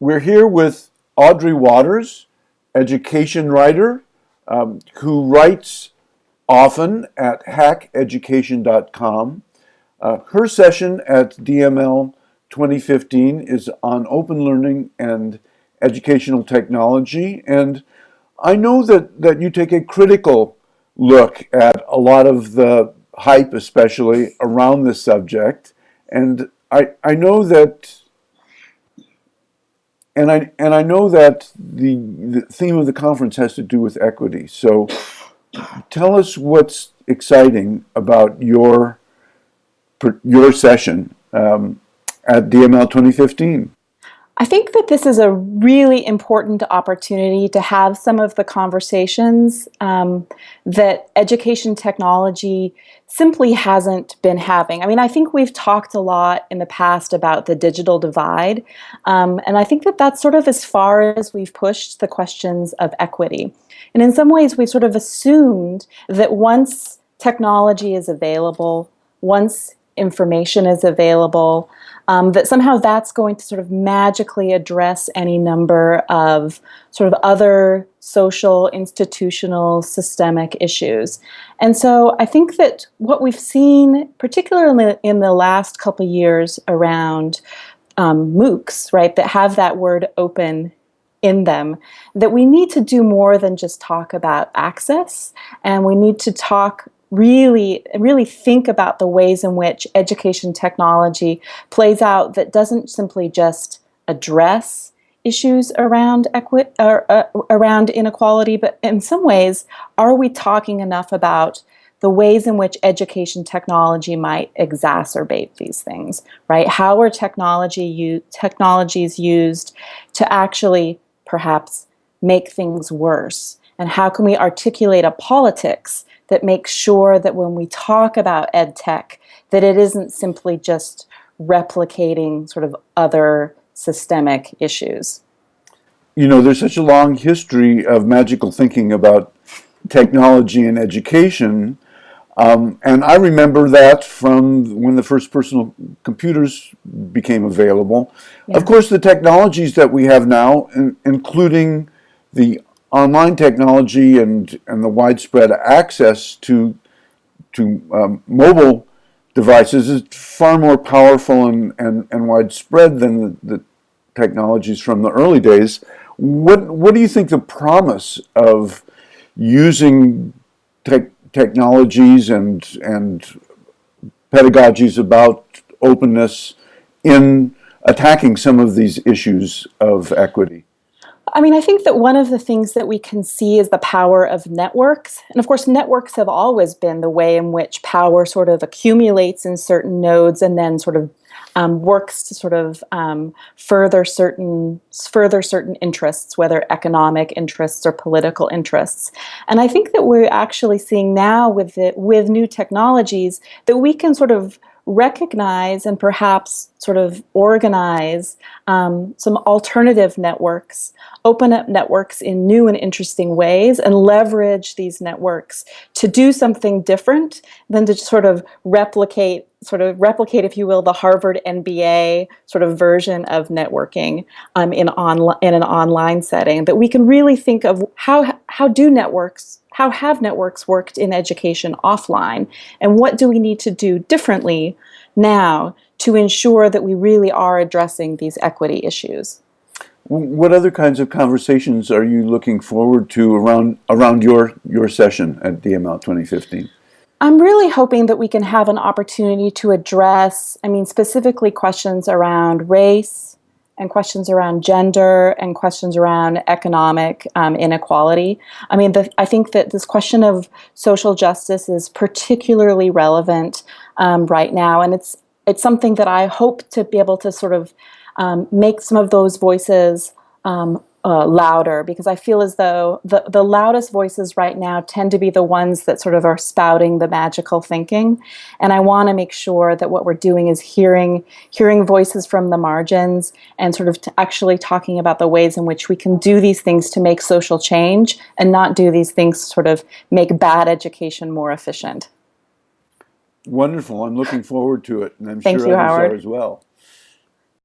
We're here with Audrey Waters, education writer, who writes often at hackeducation.com. Her session at DML 2015 is on open learning and educational technology, and I know that you take a critical look at a lot of the hype, especially around this subject, and I know that I know that the theme of the conference has to do with equity. So tell us what's exciting about your session at DML 2015. I think that this is a really important opportunity to have some of the conversations that education technology simply hasn't been having. I mean, I think we've talked a lot in the past about the digital divide, and I think that that's sort of as far as we've pushed the questions of equity. And in some ways, we've sort of assumed that once technology is available, once information is available, that somehow that's going to sort of magically address any number of sort of other social, institutional, systemic issues. And so I think that what we've seen, particularly in the last couple of years around MOOCs, right, that have that word open in them, that we need to do more than just talk about access, and we need to talk really think about the ways in which education technology plays out that doesn't simply just address issues around around inequality, but in some ways, are we talking enough about the ways in which education technology might exacerbate these things, right? How are technologies used to actually perhaps make things worse? And how can we articulate a politics that makes sure that when we talk about ed tech, that it isn't simply just replicating sort of other systemic issues? You know, there's such a long history of magical thinking about technology and education, and I remember that from when the first personal computers became available. Yeah. Of course, the technologies that we have now, including the online technology and the widespread access to mobile devices is far more powerful and widespread than the technologies from the early days. What do you think the promise of using technologies and pedagogies about openness in attacking some of these issues of equity? I mean, I think that one of the things that we can see is the power of networks. And of course, networks have always been the way in which power sort of accumulates in certain nodes and then sort of works to sort of further certain interests, whether economic interests or political interests. And I think that we're actually seeing now with new technologies that we can sort of recognize and perhaps sort of organize some alternative networks, open up networks in new and interesting ways, and leverage these networks to do something different than to sort of replicate, if you will, the Harvard MBA sort of version of networking in an online setting. That we can really think of how have networks worked in education offline, and what do we need to do differently now to ensure that we really are addressing these equity issues. What other kinds of conversations are you looking forward to around your session at DML 2015? I'm really hoping that we can have an opportunity to address, specifically questions around race and questions around gender and questions around economic inequality. I think that this question of social justice is particularly relevant right now, and it's something that I hope to be able to sort of make some of those voices louder, because I feel as though the loudest voices right now tend to be the ones that sort of are spouting the magical thinking. And I want to make sure that what we're doing is hearing voices from the margins and sort of actually talking about the ways in which we can do these things to make social change and not do these things to sort of make bad education more efficient. Wonderful. I'm looking forward to it, and I'm Thank sure you, others Howard. are as well.